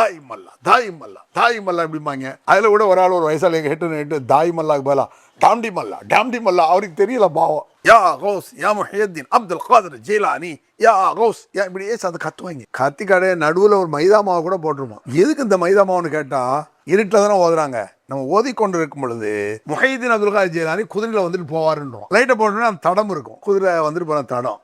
தாய் மல்லா எப்படிம்பாங்க. அதில் கூட ஒரு ஆள் ஒரு வயசால கேட்டு தாய் மல்லாக்கு பதிலா டாம்டி மல்லா அவருக்கு தெரியல பாவம். யா கௌஸ் யா முஹியத்தீன் அப்துல் காதர் ஜீலானி யா கௌஸ் யா இப்படியே அதை கத்துவாங்க. கத்தி கடையை நடுவில் ஒரு மைதா மாவு கூட போட்டுருவோம். எதுக்கு இந்த மைதா மாவுன்னு கேட்டால் இருட்டில் தானே ஓதுறாங்க. நம்ம ஓதிக்கொண்டு இருக்கும் பொழுது முஹியத்தீன் அப்துல் காதர் ஜீலானி குதிரையில் வந்துட்டு போவாருன்றோம். லைட்டை போட்டோம்னா அந்த தடம் இருக்கும், குதிரை வந்துட்டு போன தடம்.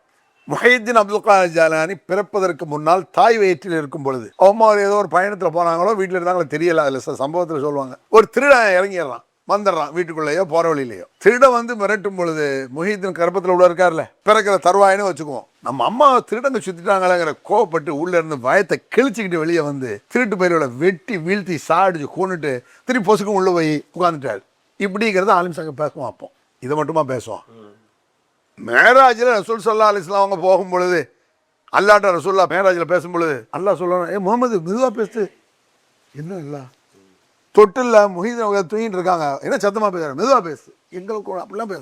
முஹியத்தீன் அப்துல் காதர் ஜீலானி பிறப்பதற்கு முன்னால் தாய் வயிற்றில் இருக்கும் பொழுது அம்மா ஏதோ ஒரு பயணத்தில் போனாங்களோ வீட்டில் இருந்தாங்களோ தெரியல. அதில் சம்பவத்தில் சொல்லுவாங்க, ஒரு திருடன் இறங்கிடுறான், வந்துடுறான் வீட்டுக்குள்ளேயோ போற வழியிலையோ. திருடன் வந்து மிரட்டும் பொழுது முஹியத்தீன் கர்ப்பத்தில் உள்ள இருக்கார்ல, பிறக்கிற தருவாயின்னு வச்சுக்குவோம். நம்ம அம்மா திருடங்க சுத்திட்டாங்களேங்கிற கோவப்பட்டு உள்ள இருந்து பயத்தை கிழிச்சுக்கிட்டு வெளியே வந்து திருட்டு பயிரோட வெட்டி வீழ்த்தி சாடிச்சு கொண்டுட்டு திருப்பி பொசுக்கும் உள்ள போய் உட்காந்துட்டாரு. இப்படிங்கிறத ஆலிம் சங்க பேசுவோம். அப்போ இதை மட்டுமா பேசுவோம். மேராஜில் ரசூல் ஸல்லல்லாஹு அலைஹி வஸல்லம் அவங்க போகும் பொழுது அல்லாட்ட ரசூல்லா மேராஜில் பேசும் பொழுது அல்லாஹ் சொல்லணும், முகமது மெதுவாக பேசு. என்ன இல்லை தொட்டில்ல முஹிதீன் தூங்கிட்டு இருக்காங்க, என்ன சத்தமா பேசுறாரு, மெதுவா பேசு. எங்களுக்கு அப்படிலாம் பேச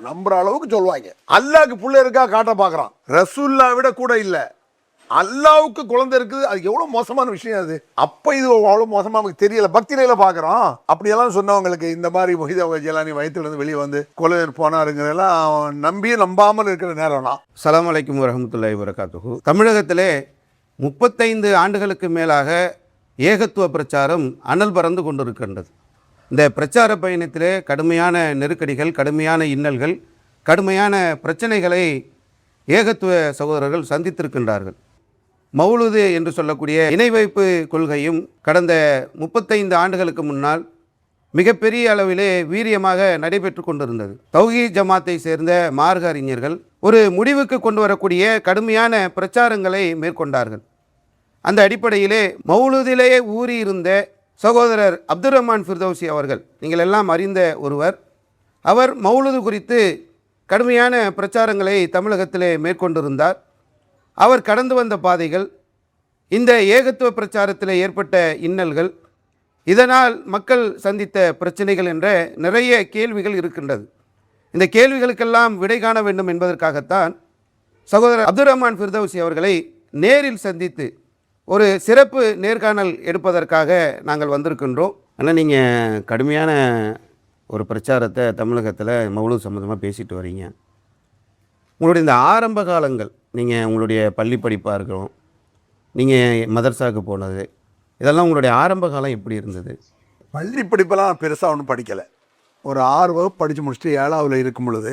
நம்புற அளவுக்கு சொல்லுவாங்க. அல்லாஹ்க்கு புள்ள இருக்கா காட்ட பாக்குறான். ரசூல்லா விட கூட இல்ல, அல்லாஹ்வுக்கு குழந்தை இருக்குது. அது எவ்வளவு மோசமான விஷயம் அது. அப்ப இது அவ்வளவு மோசமா நமக்கு தெரியல, பக்தியில பாக்குறோம். அப்படியெல்லாம் சொன்னவங்களுக்கு இந்த மாதிரி முஹிதீன் ஜீலானி வயிற்றுல இருந்து வெளியே வந்து கொலை போனாருங்கிறதெல்லாம் நம்பி நம்பாமல் இருக்கிற நேரம்னா. அஸ்ஸலாமு அலைக்கும் வரஹ்மத்துல்லாஹி வபரகாத்துஹு. தமிழகத்திலே 35 ஆண்டுகளுக்கு மேலாக ஏகத்துவ பிரச்சாரம் அனல் பறந்து கொண்டிருக்கின்றது. இந்த பிரச்சார பயணத்திலே கடுமையான நெருக்கடிகள், கடுமையான இன்னல்கள், கடுமையான பிரச்சனைகளை ஏகத்துவ சகோதரர்கள் சந்தித்திருக்கின்றார்கள். மௌலூது என்று சொல்லக்கூடிய இணை வைப்பு கொள்கையும் கடந்த 35 ஆண்டுகளுக்கு முன்னால் மிகப்பெரிய அளவிலே வீரியமாக நடைபெற்று கொண்டிருந்தது. தௌஹீத் ஜமாத்தை சேர்ந்த மார்க்க அறிஞர்கள் ஒரு முடிவுக்கு கொண்டு வரக்கூடிய கடுமையான பிரச்சாரங்களை மேற்கொண்டார்கள். அந்த அடிப்படையிலே மௌலூதிலேயே ஊறியிருந்த சகோதரர் அப்துல் ரஹ்மான் ஃபிர்தௌசி அவர்கள், நீங்கள் எல்லாம் அறிந்த ஒருவர், அவர் மௌலூது குறித்து கடுமையான பிரச்சாரங்களை தமிழகத்திலே மேற்கொண்டிருந்தார். அவர் கடந்து வந்த பாதைகள், இந்த ஏகத்துவ பிரச்சாரத்தில் ஏற்பட்ட இன்னல்கள், இதனால் மக்கள் சந்தித்த பிரச்சனைகள் என்ற நிறைய கேள்விகள் இருக்கின்றது. இந்த கேள்விகளுக்கெல்லாம் விடை காண வேண்டும் என்பதற்காகத்தான் சகோதரர் அப்துல் ரஹ்மான் ஃபிர்தௌசி அவர்களை நேரில் சந்தித்து ஒரு சிறப்பு நேர்காணல் எடுப்பதற்காக நாங்கள் வந்திருக்கின்றோம். ஆனால் நீங்கள் கடுமையான ஒரு பிரச்சாரத்தை தமிழகத்தில் மௌலூத் சம்மந்தமாக பேசிட்டு வரீங்க. உங்களுடைய இந்த ஆரம்ப காலங்கள், நீங்கள் உங்களுடைய பள்ளி படிப்பாக இருக்கிறோம், நீங்கள் மதர்சாவுக்கு போனது, இதெல்லாம் உங்களுடைய ஆரம்ப காலம் எப்படி இருந்தது? பள்ளி படிப்பெல்லாம் பெருசாக ஒன்றும் படிக்கலை. ஒரு 6 வகுப்பு படித்து முடிச்சுட்டு 7ஆவில் இருக்கும் பொழுது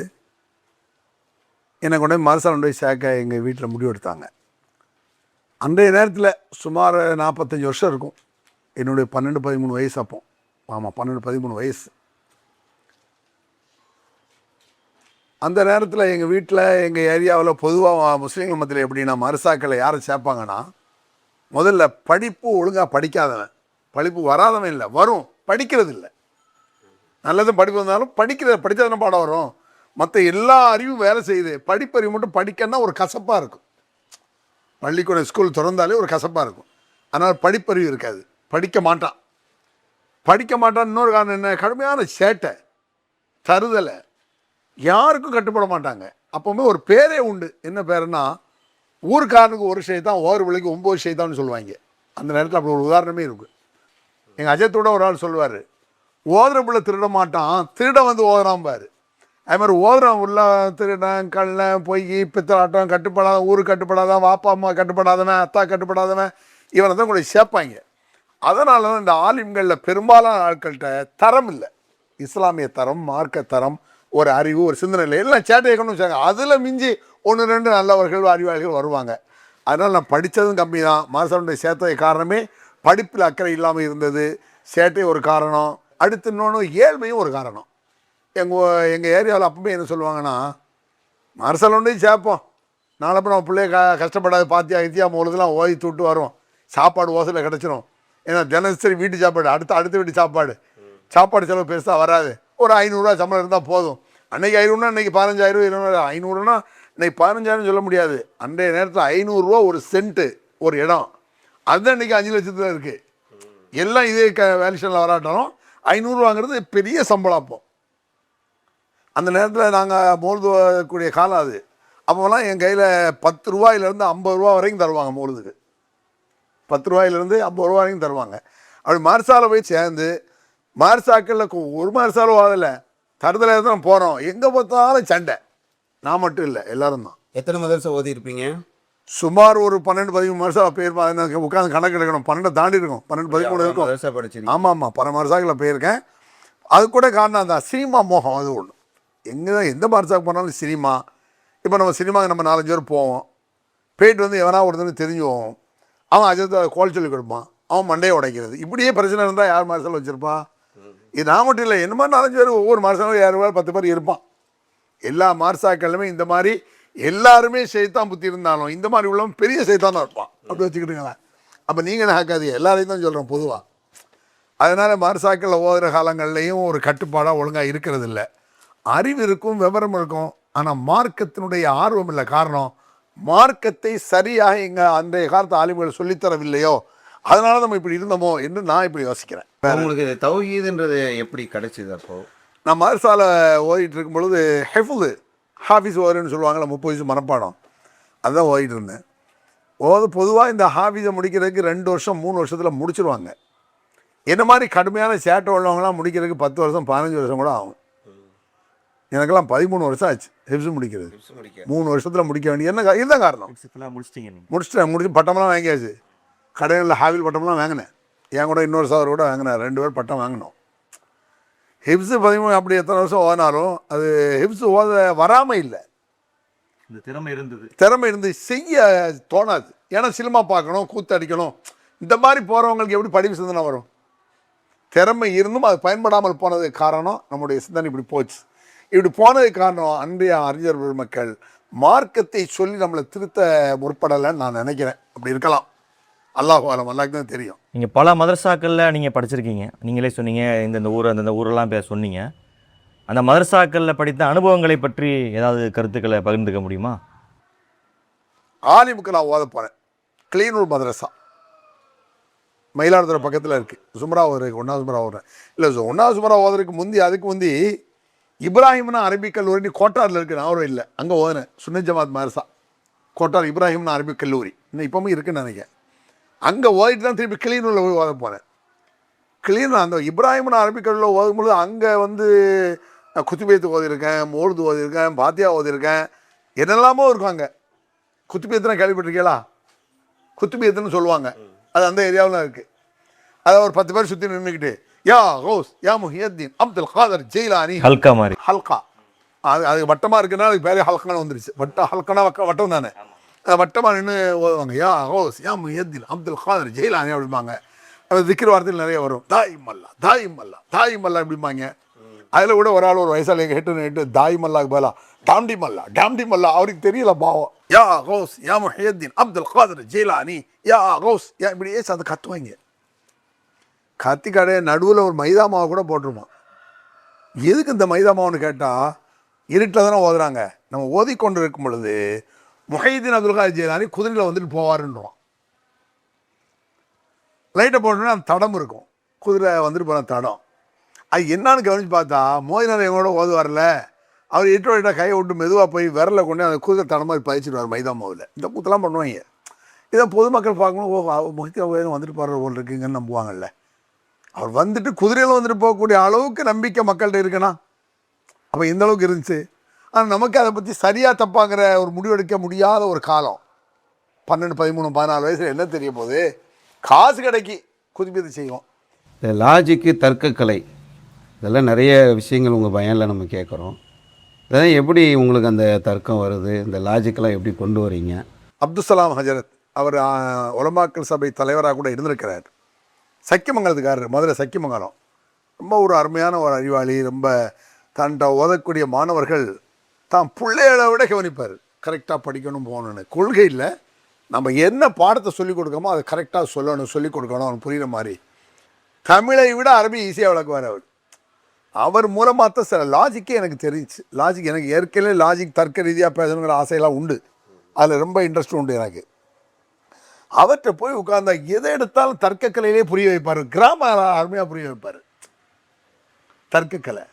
என்னை கொண்டு போய் மதரசாவில் கொண்டு போய் சேர்க்க எங்கள் வீட்டில் முடிவு எடுத்தாங்க. அன்றைய நேரத்தில் சுமார் 45 வருஷம் இருக்கும். என்னுடைய 12-13 வயசு அப்போ. ஆமாம், 12-13 வயசு. அந்த நேரத்தில் எங்கள் வீட்டில், எங்கள் ஏரியாவில் பொதுவாக முஸ்லீம்கள் மத்தியில் எப்படின்னா மதரசாக்களை யாரை சேர்ப்பாங்கன்னா, முதல்ல படிப்பு ஒழுங்காக படிக்காதவன், படிப்பு வராதவன் இல்லை, வரும், படிக்கிறது இல்லை. நல்லதும் படிப்பு வந்தாலும் படித்ததுன பாடம் வரும். மற்ற எல்லா அறிவும் வேலை செய்யுது, படிப்பறிவு மட்டும் படிக்கன்னா ஒரு கசப்பாக இருக்கும். பள்ளிக்கூட ஸ்கூல் திறந்தாலே ஒரு கசப்பாக இருக்கும். அதனால் படிப்பறிவு இருக்காது, படிக்க மாட்டான். இன்னொரு காரணம் என்ன, கடுமையான சேட்டை, தருதலை, யாருக்கும் கட்டுப்பட மாட்டாங்க. அப்போவுமே ஒரு பேரே உண்டு. என்ன பேருன்னா, ஊருக்காரனுக்கு ஒரு ஷைத்தான், ஓர் பிள்ளைக்கு 9 ஷைத்தான்னு சொல்லுவாங்க. அந்த நேரத்தில் அப்படி ஒரு உதாரணமே இருக்குது. எங்கள் அஜயத்தோட ஒரு ஆள் சொல்லுவார், ஓதுற பிள்ளை திருட மாட்டான், திருட வந்து ஓதுறான் பாரு. அது மாதிரி ஓதுறான் உள்ள திருடன், கள்ள, பொய், பித்தலாட்டம், கட்டுப்படாத, ஊருக்கு கட்டுப்படாதவன், வாப்பா அம்மா கட்டுப்படாதவன், அத்தா கட்டுப்படாதவன், இவனை தான் கூட சேர்ப்பாங்க. அதனால தான் இந்த ஆலிம்களில் பெரும்பாலான ஆட்கள்கிட்ட தரம் இல்லை. இஸ்லாமிய தரம், மார்க்க தரம், ஒரு அறிவு, ஒரு சிந்தனை இல்லை. எல்லாம் சேட்டையக்கணும்னு வச்சாங்க. அதில் மிஞ்சி 1-2 நல்லவர்கள், அறிவாளிகள் வருவாங்க. அதனால் நான் படித்ததும் கம்மி தான். மதரசாவுடைய சேர்த்த காரணமே படிப்பில் அக்கறை இல்லாமல் இருந்தது, சேட்டை ஒரு காரணம். அடுத்து இன்னொன்று ஏழ்மையும் ஒரு காரணம். எங்கள் ஏரியாவில் அப்பவுமே என்ன சொல்லுவாங்கன்னா, மதரசாவில் ஒன்றே சேர்ப்போம், நாளை நம்ம பிள்ளைய கஷ்டப்படாது, பாத்தியா இத்தியா மொழுதெல்லாம் ஓதி தூட்டு வரும், சாப்பாடு ஓசையில் கிடச்சிரும். ஏன்னா தினசரி வீட்டு சாப்பாடு, அடுத்த வீட்டு சாப்பாடு செலவு பெருசாக வராது. ஒரு 500 ரூபா சம்பளம் இருந்தால் போதும். அன்றைக்கி 500 இன்றைக்கி 15,000, 20,000. 500னா இன்றைக்கி 15,000 சொல்ல முடியாது. அன்றைய நேரத்தில் 500 ஒரு சென்ட்டு, ஒரு இடம், அதுதான் இன்றைக்கி 5 லட்சத்தில் இருக்குது. எல்லாம் இதே வேல்யூஷனில் வராட்டாலும் 500 வாங்குறது பெரிய சம்பளம். அப்போ அந்த நேரத்தில் நாங்கள் மோழுதுக்கூடிய காலம் அது. அப்போலாம் என் கையில் 10 ரூபாயிலேருந்து 50 ரூபா வரைக்கும் தருவாங்க மோழுதுக்கு. 10 ரூபாயிலிருந்து 50 ரூபா வரைக்கும் தருவாங்க. அப்படி மதரசாவில் போய் சேர்ந்து மதரசாக்களில் ஒரு மதரசாலும் ஓதலை, தருதலை தான் போகிறோம், எங்கே பார்த்தாலும் சண்டை. நான் மட்டும் இல்லை, எல்லாரும் தான். எத்தனை மதரசா ஓதி இருப்பீங்க? சுமார் ஒரு 12-13 மதரசா போயிருப்பேன். உட்காந்து கணக்கு எடுக்கணும், 12 தாண்டி இருக்கும், 12-13 இருக்கும். மதரசா படிச்சிருக்கீங்க? ஆமாம், பல மதரசாக்களில் போயிருக்கேன். அது கூட காரணம் தான் சினிமா மோகம். அது ஒன்று, எந்த மதரசாவுக்கு போனாலும் சினிமா. இப்போ நம்ம சினிமாவுக்கு நம்ம 4-5 பேர் போவோம், போயிட்டு வந்து எவனா ஒருத்தனுக்கு தெரிஞ்சு போவோம், அவன் அஜத்தை கோல் சொல்லி கொடுப்பான், அவன் மண்டையை உடைக்கிறது. இப்படியே பிரச்சனை இருந்தால் யார் மதரசாவில் வச்சுருப்பா? இது நான் மட்டும் இல்லை, என்ன மாதிரி 4-5 பேர் ஒவ்வொரு மதரசாவும் 7 பேர் 10 பேர் இருப்பான். எல்லா மதரசாக்களுமே இந்த மாதிரி எல்லாருமே சைத்தான் புத்தி இருந்தாலும் இந்த மாதிரி உள்ளவன் பெரிய சைத்தானாக இருப்பான். அப்படி வச்சுக்கிட்டுங்களேன். அப்போ நீங்கள் என்ன ஆக்காதீங்க, எல்லாரையும் தான் சொல்கிறேன் பொதுவாக. அதனால் மதரசாக்களில் ஓதுகிற காலங்கள்லேயும் ஒரு கட்டுப்பாடாக ஒழுங்காக இருக்கிறது இல்லை. அறிவு இருக்கும், விவரம் இருக்கும், ஆனால் மார்க்கத்தினுடைய ஆர்வம் இல்லை. காரணம், மார்க்கத்தை சரியாக எங்கள் அன்றைய காலத்து ஆலிம்கள் சொல்லித்தரவில்லையோ, அதனால நம்ம இப்படி இருந்தோமோ என்று நான் இப்படி யோசிக்கிறேன். உங்களுக்கு தௌஹீதுன்றது எப்படி கிடைச்சிது? அப்போது நான் மதரசாவில் ஓதிட்டு இருக்கும் பொழுது ஹாஃபிஸ் ஓதுன்னு சொல்லுவாங்கள்ல, 30 வயசு மனப்பாடம், அதுதான் ஓதிட்டு இருந்தேன். பொதுவாக இந்த ஹாஃபிஸை முடிக்கிறதுக்கு 2 வருஷம் 3 வருஷத்தில் முடிச்சிருவாங்க. என்ன மாதிரி கடுமையான சேட்டை உள்ளவங்களாம் முடிக்கிறதுக்கு 10 வருஷம் 15 வருஷம் கூட ஆகும். எனக்கெல்லாம் 13 வருஷம் ஆச்சு ஹிப்ஸ் முடிக்கிறது. 3 வருஷத்தில் முடிக்க வேண்டிய என்ன இதுதான் காரணம். முடிச்சு பட்டமெல்லாம் வாங்கியாச்சு. கடையில் ஹாவில் பட்டம்லாம் வாங்கினேன். என் கூட இன்னொரு சார் கூட வாங்கினேன். 2 பேர் பட்டம் வாங்கினோம். ஹிப்ஸு 13 அப்படி எத்தனை வருஷம் ஓதினாலும் அது ஹிப்ஸு ஓத வராமல் இல்லை. இந்த திறமை இருந்து செய்ய தோணாது. ஏன்னா சினிமா பார்க்கணும், கூத்து அடிக்கணும், இந்த மாதிரி போகிறவங்களுக்கு எப்படி படிப்பு சிந்தனை வரும்? திறமை இருந்தும் அது பயன்படாமல் போனதுக்கு காரணம் நம்முடைய சிந்தனை இப்படி போச்சு. இப்படி போனதுக்கு காரணம் அன்றைய அறிஞர் பெருமக்கள் மார்க்கத்தை சொல்லி நம்மளை திருத்த முற்படலைன்னு நான் நினைக்கிறேன். அப்படி இருக்கலாம், அல்லாஹ் ஆலம், அல்லாஹ்க்கு தான் தெரியும். நீங்கள் பல மதரசாக்களில் நீங்கள் படிச்சிருக்கீங்க, நீங்களே சொன்னீங்க இந்த ஊர் அந்தந்த ஊரெல்லாம் சொன்னீங்க. அந்த மதரசாக்களில் படித்த அனுபவங்களை பற்றி ஏதாவது கருத்துக்களை பகிர்ந்துக்க முடியுமா? ஆலிமுக்கு நான் ஓத போனேன். கிளீனூர் மதரசா மயிலாடுதுறை பக்கத்தில் இருக்குது. சுமரா ஓதுறதுக்கு 1வது சுமரா ஓதுறேன். இல்லை 1வது சுமரா ஓதுறதுக்கு அதுக்கு முந்தி இப்ராஹிம்னா அரபிக் கல்லூரி கோட்டாரில் இருக்குது. நான் இல்லை, அங்கே ஓதுனேன். சுன்னத் ஜமாத் மதரசா கோட்டார் இப்ராஹிம்னா அரபிக் கல்லூரி, இன்னும் இப்போவும் இருக்குன்னு நினைக்கிறேன். அங்கே ஓதிட்டு தான் திருப்பி கிளீனூரில் போய் ஓத போனேன். கிளீனூர் அந்த இப்ராஹிம்னா அரபிக் கல்லூரியில் ஓதும்பொழுது அங்கே குத்துபேத்து ஓதிருக்கேன், மோர்து ஓதிருக்கேன், பாத்தியா ஓதிருக்கேன், என்னெல்லாமோ இருக்கும். அங்கே குத்துபேத்துனா கேள்விப்பட்டிருக்கீங்களா? குத்துபேத்துன்னு சொல்லுவாங்க, அது அந்த ஏரியாவில் இருக்குது. அதை ஒரு 10 பேர் சுற்றி நின்றுக்கிட்டு யா கௌஸ் யா முஹியத்தீன் அப்துல் காதர் ஜெயிலானி ஹல்கா மாதிரி ஹல்கா, அது வட்டமாக இருக்குன்னா அதுக்கு பேரே ஹல்கான்னு வந்துருச்சு. ஹல்கானா வட்டம் தானே, வட்டமாக நின்று ஓதுவாங்க. யா கௌஸ் யா முஹியத்தீன் அப்துல் காதர் ஜெயிலானி அப்படிம்பாங்க. அது திக்கிற வார்த்தையில் நிறைய வரும். தாயிமல்லா தாயிமல்லா தாயிமல்லா அப்படிம்பாங்க. அதில் கூட ஒரு ஆள் ஒரு வயசால் எங்கள் ஹெட்டு தாயிமல்லாக்கு பதிலா டாம்டி மல்லா அவருக்கு தெரியல பாவம். யா கௌஸ் யா முஹியத்தீன் அப்துல் காதர் ஜெயிலானி யா கௌஸ் யா இப்படியே அதை கத்துவாங்க. கத்தி கடையை நடுவில் ஒரு மைதா மாவை கூட போட்டுருவான். எதுக்கு இந்த மைதா மாவுன்னு கேட்டால், இருட்டில் தானே ஓதுறாங்க. நம்ம ஓதிக்கொண்டு இருக்கும் பொழுது முஹைதீன் அப்துல் காதர் ஜெயிலானி குதிரையில் வந்துட்டு போவாருன்றான். லைட்டை போட்டோன்னா அந்த தடம் இருக்கும், குதிரை வந்துட்டு போன தடம். அது என்னான்னு கவனித்து பார்த்தா மோதினார் எங்களோட ஓதுவார்ல, அவர் எட்டோட கையை விட்டு மெதுவாக போய் விரலை கொண்டு அந்த குதிரை தடம் மாதிரி பதிச்சிடுவார் மைதா மாவில். இந்த கூத்தெல்லாம் பண்ணுவாங்க. இதை பொதுமக்கள் பார்க்கணும், முஹைதீன் வந்துட்டு போகிற போல் இருக்குங்கன்னு நம்புவாங்கல்ல. அவர் வந்துட்டு குதிரையில் வந்துட்டு போகக்கூடிய அளவுக்கு நம்பிக்கை மக்கள்கிட்ட இருக்குன்னா அப்போ இந்த அளவுக்கு இருந்துச்சு. ஆனால் நமக்கு அதை பற்றி சரியாக தப்பாங்கிற ஒரு முடிவெடுக்க முடியாத ஒரு காலம். 12, 13, 14 வயசில் என்ன தெரிய போகுது? காசு கிடைக்கி குதிப்பது செய்வோம். இந்த லாஜிக்கு தர்க்கக்கலை இதெல்லாம் நிறைய விஷயங்கள் உங்கள் பயனில் நம்ம கேட்குறோம். இதெல்லாம் எப்படி உங்களுக்கு அந்த தர்க்கம் வருது? இந்த லாஜிக்கெல்லாம் எப்படி கொண்டு வரீங்க? அப்துல்சலாம் ஹஜரத் அவர் உலமாக்கல் சபை தலைவராக கூட இருந்திருக்கிறார். சக்கியமங்கலத்துக்காரர், மதுரை சக்கியமங்கலம். ரொம்ப ஒரு அருமையான ஒரு அறிவாளி. ரொம்ப தன்ட்ட ஓதக்கூடிய மாணவர்கள் தான் பிள்ளைகளை விட கவனிப்பார். கரெக்டாக படிக்கணும் போகணுன்னு கொள்கையில் நம்ம என்ன பாடத்தை சொல்லிக் கொடுக்கமோ அதை கரெக்டாக சொல்லணும், சொல்லிக் கொடுக்கணும், அவனுக்கு புரிகிற மாதிரி. தமிழை விட அரபி ஈஸியாக விளக்குவார் அவர். அவர் மூலமாக தான் சில லாஜிக்கே எனக்கு தெரிஞ்சிச்சு. லாஜிக் எனக்கு ஏற்கனவே லாஜிக் தர்க்க ரீதியாக பேசணுங்கிற ஆசையெல்லாம் உண்டு, அதில் ரொம்ப இன்ட்ரெஸ்ட் உண்டு எனக்கு. அவர்கிட்ட போய் உட்கார்ந்தா எதை எடுத்தாலும் தர்க்கக்கலையிலே புரிய வைப்பார். கிராம அருமையாக புரிய வைப்பார் தர்க்கக்கலை.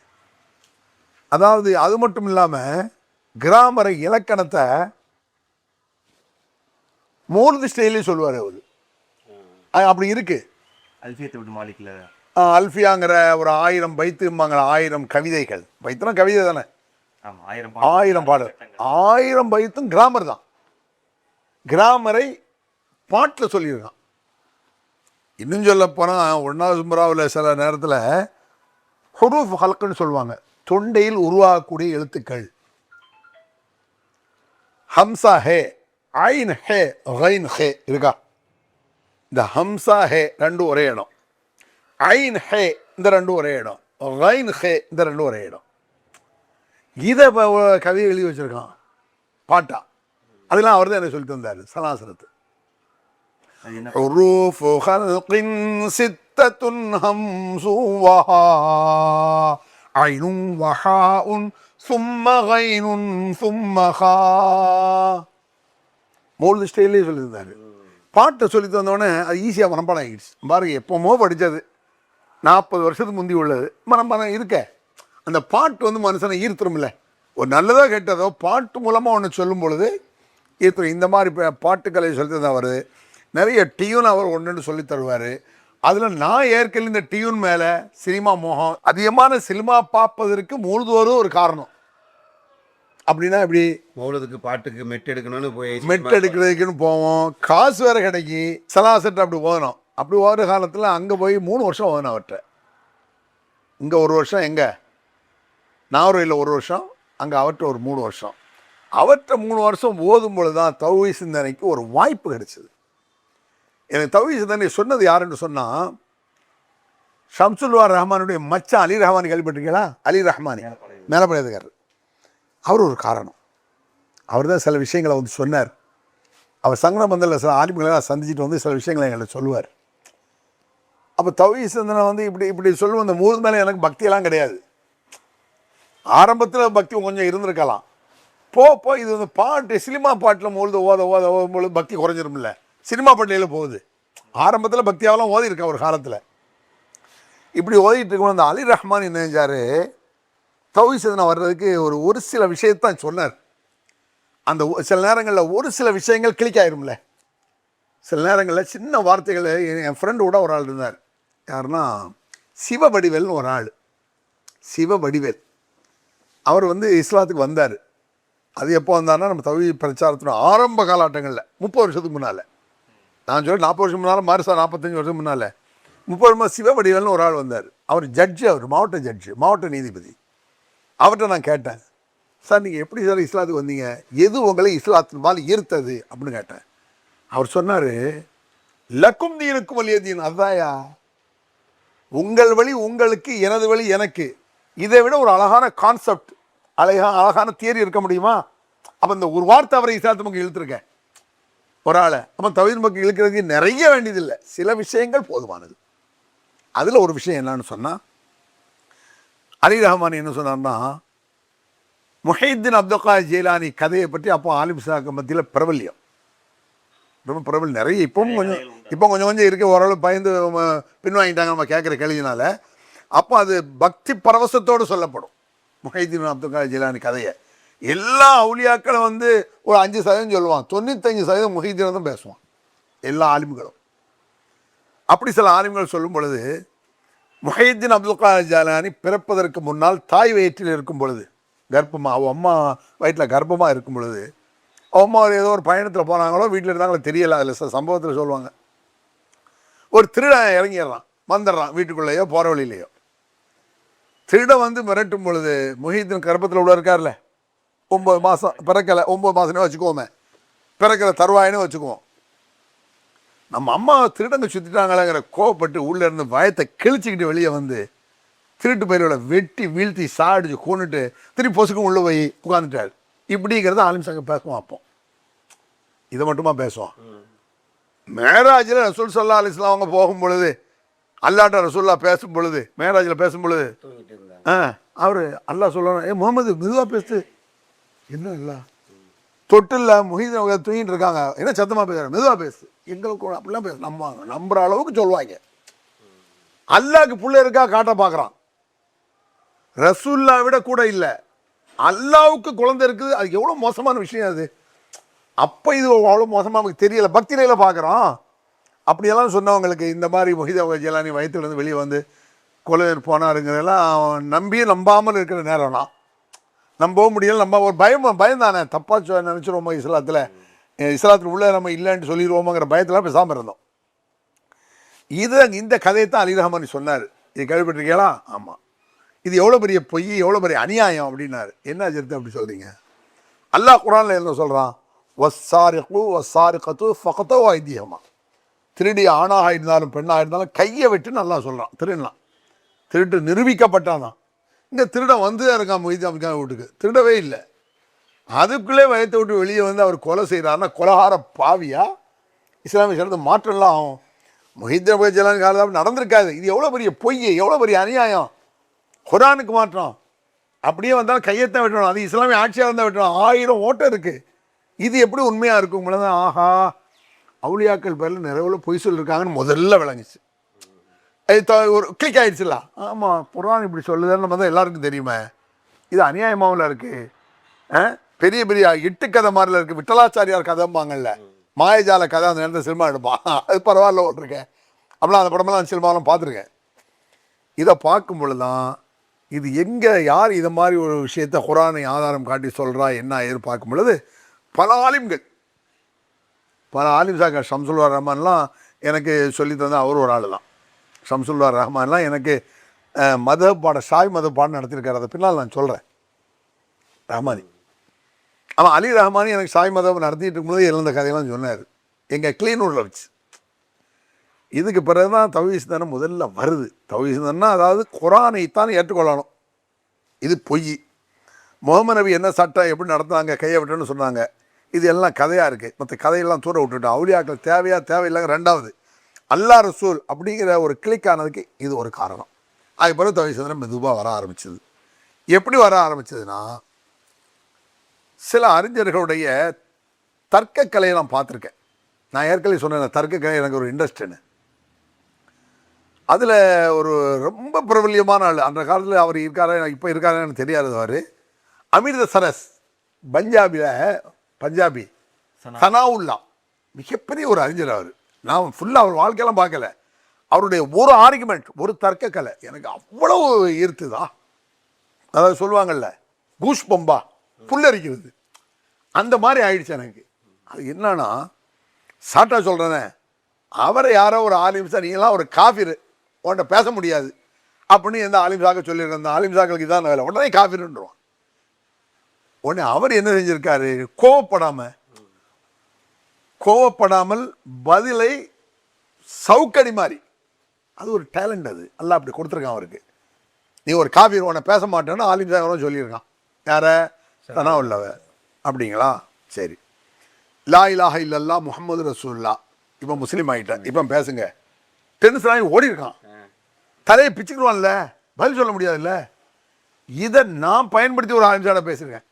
அதாவது அது மட்டும் இல்லாமல் கிராமரை இலக்கணத்தை மோர்து ஸ்டைலே சொல்லுவார் அவர். அப்படி இருக்கு. அல்ஃபியத் இப்னு மாலிக்ல அல்ஃபியாங்கிற ஒரு 1000 பைத்தும்பாங்க, 1000 கவிதைகள். பைத்துனா கவிதை தானே, ஆமா 1000 பாடல், 1000 பைத்தும் கிராமர் தான். கிராமரை பாட்டில் சொல்லியிருக்கான். இன்னும் சொல்ல போனால் 1வது ஜும்ராவில் சில நேரத்தில் ஹுரூஃப் ஹல்குன்னு சொல்லுவாங்க, தொண்டையில் உருவாகக்கூடிய எழுத்துக்கள். ஹம்சா ஹே, ஐன் ஹே, கைன் ஹே இருக்கா? இந்த ஹம்சா ஹே ரெண்டும் ஒரே இடம், ஐன் ஹே இந்த ரெண்டும் ஒரே இடம், கைன் ஹே இந்த ரெண்டும் ஒரே இடம். இதை கவிதை எழுதி வச்சிருக்கான் பாட்டா. அதெல்லாம் அவர் தான் எனக்கு சொல்லி தந்தார் சலாசனத்து. حروف خلق ستة همز وها عين وحاء ثم غين ثم خا. மௌலிது ஸ்டைலே சொல்லி தந்தார். பாட்டை சொல்லி தந்தோடனே அது ஈஸியாக மனப்பாடம் ஆகிடுச்சு. பாருங்க, எப்போமோ படித்தது, 40 வருஷத்துக்கு முந்தி உள்ளது மனப்பாடம் இருக்க. அந்த பாட்டு வந்து மனுஷனை ஈர்த்துருமில்ல. ஒரு நல்லதோ கெட்டதோ பாட்டு மூலமாக ஒன்று சொல்லும் பொழுது ஈர்த்துரும். இந்த மாதிரி பாட்டுக்களை சொல்லி தான் வருது. நிறைய டியூன் அவர் ஒன்றுன்னு சொல்லி தருவார். அதில் நான் ஏற்கனவே இந்த டியூன் மேலே சினிமா மோகம், அதிகமான சினிமா பார்ப்பதற்கு மூழ்துவரும் ஒரு காரணம். அப்படின்னா இப்படி மௌலதுக்கு பாட்டுக்கு மெட் எடுக்கணும்னு போய் மெட் எடுக்கிறதுக்குன்னு போவோம், காசு வேறு கிடைக்கி சலாசட்டு அப்படி ஓதணும். அப்படி ஓதுற காலத்தில் அங்கே போய் 3 வருஷம் ஓதணும் அவர்கிட்ட. இங்கே 1 வருஷம், எங்கே நாகர்கோயிலில் 1 வருஷம், அங்கே அவர்கிட்ட ஒரு 3 வருஷம். அவர்கிட்ட 3 வருஷம் ஓதும் பொழுது தான் தௌஹீத் சிந்தனைக்கு ஒரு வாய்ப்பு கிடைச்சிது. எனக்கு தௌஹீத் சிந்தனை சொன்னது யாருன்னு சொன்னால், ஷம்சுல்வார் ரஹ்மானுடைய மச்சான் அலி ரஹ்மானி கேள்விப்பட்டிருக்கீங்களா? அலி ரஹ்மானி மேலப்படையதுக்காரர். அவர் ஒரு காரணம். அவர் தான் சில விஷயங்களை வந்து சொன்னார். அவர் சங்கடம் பந்தலில் சில ஆலிம்களை சந்திச்சுட்டு வந்து சில விஷயங்களை எங்களை சொல்லுவார். அப்போ தௌஹீத் சிந்தனை வந்து இப்படி சொல்லுவோம். இந்த மூணு மேலே எனக்கு பக்தியெல்லாம் கிடையாது. ஆரம்பத்தில் பக்தி கொஞ்சம் இருந்திருக்கலாம். போ இது வந்து பாட்டு, சினிமா பாட்டில் பொழுது ஓதும்பொழுது பக்தி குறைஞ்சிருமில்ல. சினிமா பாட்டிலையில் போகுது. ஆரம்பத்தில் பக்தியாவெல்லாம் ஓதி இருக்கேன் ஒரு காலத்தில். இப்படி ஓதிட்டு இருக்கும்போது அந்த அலி ரஹ்மான் என்ன செஞ்சார், தௌஹீத் சிந்தனை வர்றதுக்கு ஒரு சில விஷயத்தான் சொன்னார். அந்த சில நேரங்களில் ஒரு சில விஷயங்கள் கிளிக் ஆயிரும்ல. சில நேரங்களில் சின்ன வார்த்தைகள். என் ஃப்ரெண்டு கூட ஒரு ஆள் இருந்தார். யாருன்னா சிவவடிவேல்னு ஒரு ஆள். சிவவடிவேல் அவர் வந்து இஸ்லாத்துக்கு வந்தார். அது எப்போ வந்தார்னா நம்ம தௌஹீத் பிரச்சாரத்தின ஆரம்ப காலகட்டங்களில் 30 வருஷத்துக்கு முன்னால். நான் சொல்லி 40 வருஷம் முன்னால், மாரிசா 45 வருஷம் முன்னால் 30 வருஷமாக சிவவடிவேல்னு ஒரு ஆள் வந்தார். அவர் ஜட்ஜு, அவர் மாவட்ட ஜட்ஜு, மாவட்ட நீதிபதி. அவர்கிட்ட நான் கேட்டேன், சார் நீங்கள் எப்படி சார் இஸ்லாத்துக்கு வந்தீங்க, எது உங்களை இஸ்லாத்தின் மேல் ஈர்த்தது அப்படின்னு கேட்டேன். அவர் சொன்னார், லக்கும் தீனுக்கும் வலிய தீன். அதாயா, உங்கள் வழி உங்களுக்கு, எனது வழி எனக்கு. இதை விட ஒரு அழகான கான்செப்ட், அழகான தியரி இருக்க முடியுமா? அப்போ இந்த ஒரு வார்த்தை அவரை இஸ்லாத்து பக்கம் இழுத்துருக்கேன் ஒரு ஆளை. அப்போ தௌஹீத் பக்கம் இழுக்கிறதுக்கு நிறைய வேண்டியதில்லை, சில விஷயங்கள் போதுமானது. அதில் ஒரு விஷயம் என்னன்னு சொன்னால், அலி ரஹ்மான் என்ன சொன்னார்னா, முஹைதீன் அப்துல் காதிர் ஜீலானி கதையை பற்றி அப்போ ஆலிம் சாக்கு மத்தியில் பிரபல்யம், ரொம்ப பிரபலம் நிறைய. இப்போ கொஞ்சம் இருக்க, ஓரளவு பயந்து பின்வாங்கிட்டாங்க நம்ம கேட்குற கேள்வினால. அப்போ அது பக்தி பரவசத்தோடு சொல்லப்படும் முஹைதீன் அப்துல் காதிர் ஜீலானி கதையை. எல்லா அவுலியாக்களும் வந்து ஒரு 5% சொல்லுவான், 95% முஹைதீன் தான் பேசுவான், எல்லா ஆலிம்களும். அப்படி சில ஆலிம்கள் சொல்லும் பொழுது, முஹைதீன் அப்துல் காதிர் ஜீலானி பிறப்பதற்கு முன்னால் தாய் வயிற்றில் இருக்கும் பொழுது, கர்ப்பமாக, அவள் அம்மா வயிற்றில் கர்ப்பமாக இருக்கும் பொழுது, அவள் அம்மா ஏதோ ஒரு பயணத்தில் போனாங்களோ வீட்டில் இருந்தாங்களோ தெரியலை. அதில் சம்பவத்தில் சொல்லுவாங்க, ஒரு திருடன் இறங்கிடுறான், வந்துடுறான் வீட்டுக்குள்ளேயோ போகிற வழியிலையோ. திருடன் வந்து மிரட்டும் பொழுது, முஹைதீன் கர்ப்பத்தில் உள்ள இருக்கார்ல, 9 மாதம் பிறக்கலை, 9 மாதமே வச்சுக்குவோமே, பிறக்கிற தருவாயின்னு வச்சுக்குவோம். நம்ம அம்மா திருடங்க சுற்றிட்டாங்களேங்கிற கோவப்பட்டு உள்ளே இருந்து பயத்தை கிழிச்சிக்கிட்டு வெளியே வந்து திருட்டு பயிரோட வெட்டி வீழ்த்தி சாடிச்சு கொண்டுட்டு திருப்பி பொசுக்கும் உள்ளே போய் உட்காந்துட்டார். இப்படிங்கிறத ஆலிம் சங்கம் பேசுவோம். அப்போ இதை மட்டுமா பேசுவோம்? மேராஜில் ரசூல் ஸல்லல்லாஹு அலைஹி வஸல்லம் அவங்க போகும் பொழுது, அல்லாட்ட ரசூல்லா பேசும் பொழுது, மேராஜில் பேசும் பொழுது அவர் அல்லாஹ் சொல்லணும், முகமது மெதுவாக பேசு. என்ன இல்லை தொட்டில்ல முஹைதீன் தூங்கிட்டு இருக்காங்க, என்ன சத்தமாக பேசுகிறாங்க, மெதுவாக பேசு. எங்களுக்கு அப்படிலாம் பேச நம்புற அளவுக்கு சொல்லுவாங்க. அல்லாஹ்க்கு புள்ள இருக்கா காட்ட பார்க்குறான். ரசூல்லா விட கூட இல்லை, அல்லாவுக்கு குழந்தை இருக்குது. அது எவ்வளோ மோசமான விஷயம் அது. அப்போ இது அவ்வளோ மோசமாக நமக்கு தெரியலை, பக்தி நிலையில் பார்க்குறோம். அப்படியெல்லாம் சொன்னவங்களுக்கு இந்த மாதிரி மொஹித் ஜிலானி வயிற்றுலேருந்து வெளியே வந்து கொலை போனாருங்கிறதெல்லாம் நம்பாமல் இருக்கிற நேரம்னா நம்பவும் முடியல. நம்ம ஒரு பயம் தானே, தப்பாக நினச்சிருவோமோ இஸ்லாத்தில் உள்ள நம்ம இல்லைன்னு சொல்லிடுவோமோங்கிற பயத்தில் பேசாமல் இருந்தோம். இந்த கதையை தான் அலி ரஹ்மானி சொன்னார். இது கேள்விப்பட்டிருக்கீங்களா? ஆமாம். இது எவ்வளோ பெரிய பொய், எவ்வளோ பெரிய அநியாயம் அப்படின்னாரு. என்ன அஜர்த்து அப்படி சொல்கிறீங்க? அல்லாஹ் குர்ஆனில் என்ன சொல்கிறான்? வஸ்ஸாரிகு வஸ்ஸாரிகத்து ஃபக்தூ ஐதியஹுமா. திருடி ஆணாக இருந்தாலும் பெண்ணாக இருந்தாலும் கையை விட்டு நல்லா சொல்கிறான். திருடலாம், திருட்டு நிரூபிக்கப்பட்டாதான். இங்கே திருடன் வந்து இருக்கான் மொய்து அமிக்கான வீட்டுக்கு, திருடவே இல்லை. அதுக்குள்ளே வயத்தை விட்டு வெளியே வந்து அவர் கொலை செய்கிறாருன்னா கொலகார பாவியா? இஸ்லாமிய சட்டத்தை மாற்றம்லாம் ஆகும். மொஹித் ஜலான் காலத்தில் நடந்திருக்காது. இது எவ்வளோ பெரிய பொய், எவ்வளோ பெரிய அநியாயம். குர்ஆனுக்கு மாற்றம். அப்படியே வந்தாலும் கையத்தான் வெட்டணும். அது இஸ்லாமிய ஆட்சியாக இருந்தால் வெட்டணும். 1000 ஓட்டம் இருக்குது. இது எப்படி உண்மையாக இருக்கும்? தான் ஆஹா, அவுலியாக்கள் பேரில் நிறைய பொய் சொல்லியிருக்காங்கன்னு முதல்ல விளங்குச்சு. ஒரு கிளிக் ஆகிடுச்சுல. ஆமாம், குர்ஆன் இப்படி சொல்லுதுன்னு நம்ம தான் எல்லாருக்கும் தெரியுமே. இது அநியாயமாவில் இருக்குது. பெரிய பெரிய 8 கதை மாதிரில இருக்குது. விட்டலாச்சாரியார் கதைம்பாங்கல்ல, மாயஜால கதை. அந்த நேரத்தில் சினிமா எடுப்பான். அது பரவாயில்ல ஓட்டிருக்கேன். அப்படிலாம் அந்த படமெல்லாம் சினிமாவெல்லாம் பார்த்துருக்கேன். இதை பார்க்கும் பொழுது தான் இது எங்கே யார் இதை மாதிரி ஒரு விஷயத்தை குர்ஆனை ஆதாரம் காட்டி சொல்கிறா என்ன ஏது பார்க்கும் பொழுது பல ஆலிம் சாக்கர் ஷம்சுல்லா ரஹ்மான்லாம் எனக்கு சொல்லி தந்த அவர் ஒரு ஆள் தான். ஷம்சுல்லா ரஹ்மான்லாம் எனக்கு ஷாய் மதப் பாடம் நடத்தியிருக்காரு. அதை பின்னால் நான் சொல்கிறேன். ரஹ்மானி ஆமாம், அலி ரஹ்மானி எனக்கு ஷாய் மதம் நடத்திட்டு இருக்கும்போது இழந்த கதையெல்லாம் சொன்னார். எங்கள் கிளீனூரில் வச்சு. இதுக்கு பிறகு தான் தௌஹீத் சிந்தனை முதல்ல வருது. தௌஹீத் சிந்தனைனா அதாவது குர்ஆனைத்தான் ஏற்றுக்கொள்ளணும். இது பொய். முகமது நபி என்ன சட்டம் எப்படி நடத்துனாங்க, கையை விட்டோன்னு சொன்னாங்க. இது எல்லாம் கதையாக இருக்குது. மற்ற கதையெல்லாம் தூர விட்டுட்டோம். அவுலியாக்கள் தேவையில்லைங்க. ரெண்டாவது அல்லாஹ் ரசூல் அப்படிங்கிற ஒரு கிளிக் ஆனதுக்கு இது ஒரு காரணம். அதுக்கு பிறகு தௌஹீத் சிந்தனை மெதுவாக வர ஆரம்பிச்சது. எப்படி வர ஆரம்பிச்சதுன்னா, சில அறிஞர்களுடைய தர்க்கக்கலையை நான் பார்த்துருக்கேன். நான் ஏற்கனவே சொன்னேன், தர்க்கக்கலை எனக்கு ஒரு இன்ட்ரெஸ்ட்டுன்னு. அதில் ஒரு ரொம்ப பிரபல்யமான ஆள், அந்த காலத்தில் அவர் இருக்காரு, இப்போ இருக்காரு எனக்கு தெரியாது. அவர் அமிர்த சரஸ் பஞ்சாபி சனாவுல்லா, மிகப்பெரிய ஒரு அறிஞர். அவர் நான் ஃபுல்லாக அவர் வாழ்க்கையெல்லாம் பார்க்கல. அவருடைய ஒரு ஆர்குமெண்ட், ஒரு தர்க்கக்கலை எனக்கு அவ்வளவு ஈர்த்துதா. அதாவது சொல்லுவாங்கள்ல, கூஸ் பம்பா, புல்லரிக்கிறது, அந்த மாதிரி ஆயிடுச்சு எனக்கு. அது என்னன்னா, சாட்டா சொல்கிறேனே, அவரை யாரோ ஒரு ஆலிம்சா, நீங்களாம் ஒரு காஃபிரு, உன்கிட்ட பேச முடியாது அப்படின்னு எந்த ஆலிம்சாக்க சொல்லியிருக்க. அந்த ஆலிம்சாக்களுக்கு இதான் வேலை, உடனே காஃபிருன்றான். உடனே அவர் என்ன செஞ்சிருக்காரு, கோவப்படாமல் பதிலை சவுக்கடி மாதிரி. அது ஒரு டேலண்ட். அது அல்லாஹ் அப்படி கொடுத்துருக்கான் அவருக்கு. நீ ஒரு காஃபிர், உன்னை பேச மாட்டேன்னு ஆலிம்சாக சொல்லியிருக்கான். யார தானா உள்ளவ? அப்படிங்களா? சரி. லா இலாஹ இல்லல்லா முஹம்மது ரசூலுல்லாஹ். இப்போ முஸ்லீம் ஆகிட்டேன், இப்போ பேசுங்க. டென்ஷன் ஆகி ஓடி இருக்கான், தலையை பிச்சுக்குவான்ல, பதில் சொல்ல முடியாதுல்ல. இதை நான் பயன்படுத்தி ஒரு ஆலிம்சாட பேசியிருக்கேன்.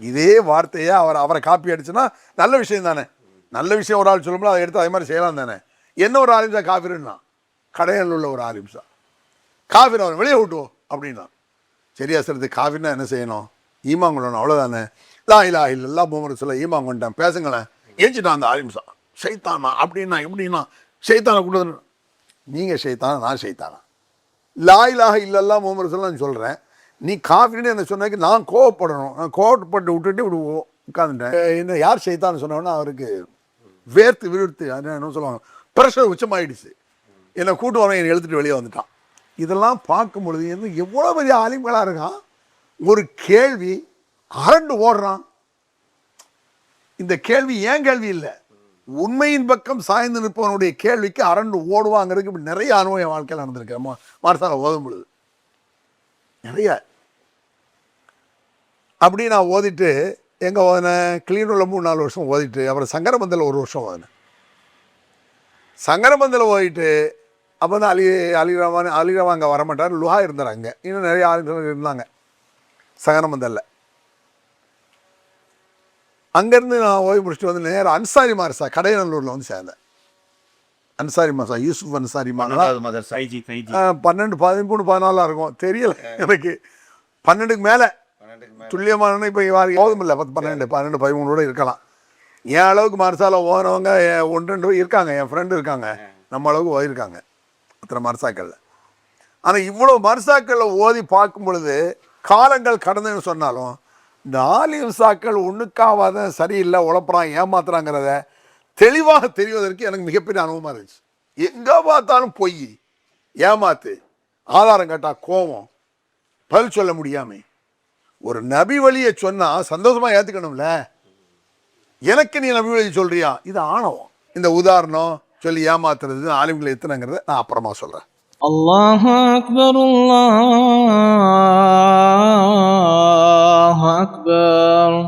இதே வார்த்தையை அவரை காப்பி அடிச்சுன்னா நல்ல விஷயம் தானே. நல்ல விஷயம் ஒரு ஆள் சொல்லும்போது அதை எடுத்து அதே மாதிரி செய்யலாம் தானே. என்ன ஒரு ஆலிம்சா காஃபிருன்னா, கடையில் உள்ள ஒரு ஆலிம்சா காஃபிர், அவன் வெளியே விட்டுவோம் அப்படின்னா. சரியா சொல்றது? காஃபிர்னா என்ன செய்யணும்? ஈமான் கொள்ளணும், அவ்வளோதானே. லா இலாஹ இல்லல்லாஹ் முஹம்மது ரசூலுல்லாஹ், ஈமான் கொண்டான், பேசுங்களேன். ஏஞ்சிட்டான் அந்த ஆலிம்சா. ஷைத்தானா அப்படின்னா எப்படின்னா, ஷைத்தானை கொடுத்து நீங்கள் ஷைத்தானா நான் ஷைத்தானா? லா இலாஹ இல்லல்லாஹ் முஹம்மது ரசூலுல்லாஹ் சொல்கிறேன், நீ காஃபின்னு என்ன சொன்னாக்கி நான் கோவப்படணும். நான் கோவப்பட்டு விட்டுட்டு இப்படி உட்காந்துட்டேன். என்ன யார் ஷைத்தான்னு சொன்னோன்னா அவருக்கு வேர்த்து விழுத்து, அது என்ன சொல்லுவாங்க, ப்ரெஷர் உச்சமாயிடுச்சு. என்னை கூட்டு வரவன் என்னை எழுத்துட்டு வெளியே வந்துட்டான். இதெல்லாம் பார்க்கும் பொழுது என்ன எவ்வளோ பெரிய ஆலிம்களாக இருக்கான். ஒரு கேள்வி அரண்டு ஓடுறான். இந்த கேள்வி ஏன் கேள்வி இல்லை, உண்மையின் பக்கம் சாய்ந்து நிற்பவனுடைய கேள்விக்கு அரண்டு ஓடுவாங்கிறதுக்கு இப்படி நிறைய அனுபவம் என் வாழ்க்கையில் நடந்திருக்கேன். மார்சால ஓதும் பொழுது நிறைய அப்படி நான் ஓதிட்டு எங்கே ஓதினேன், கிளீனூரில் 3-4 வருஷம் ஓதிட்டு, அப்புறம் சங்கரபந்தில் 1 வருஷம் ஓதினேன். சங்கரபந்தில் ஓதிட்டு அப்போ தான் அலிரவான் அங்கே வரமாட்டார், லுஹா இருந்தார். அங்கே இன்னும் நிறைய ஆளுநர்கள் இருந்தாங்க சங்கரபந்தலில். அங்கேருந்து நான் ஓய்வு முடிச்சுட்டு வந்து நேரம் அன்சாரி மார்சா கடையநல்லூரில் வந்து சேர்ந்தேன். அன்சாரி மாசா யூசுப் அன்சாரி மாசா 12, 13, 14 இருக்கும், தெரியல எனக்கு. 12க்கு மேலே துல்லியமான இப்போ ஓதும் இல்லை, 10, 12, 13 கூட இருக்கலாம். என் அளவுக்கு மர்சால ஓனவங்க ஒன்று ரெண்டு இருக்காங்க, என் ஃப்ரெண்டு இருக்காங்க, நம்ம அளவுக்கு ஓதிருக்காங்க அத்தனை மர்சாக்களில். ஆனால் இவ்வளோ மர்சாக்களில் ஓதி பார்க்கும் பொழுது காலங்கள் கடந்துன்னு சொன்னாலும் இந்த ஆலிம்சாக்கள் ஒன்றுக்காவாத சரியில்லை, உழப்புறான், ஏமாத்துறாங்கிறத தெளிவாக தெரிவதற்கு எனக்கு மிகப்பெரிய அனுபவமாக இருந்துச்சு. எங்கே பார்த்தாலும் பொய், ஏமாத்து, ஆதாரம் கேட்டால் கோபம், பதில் சொல்ல முடியாமே. ஒரு நபி வழியை சொன்னால் சந்தோஷமாக ஏற்றுக்கணும்ல. எனக்கு நீ நபி வழி சொல்றியா, இது ஆணவம். இந்த உதாரணம் சொல்லி ஏமாத்துறது ஆலிம்களை எத்தனைங்கிறத நான் அப்புறமா சொல்கிறேன். அல்லாஹு அக்பர், அல்லாஹு அக்பர்.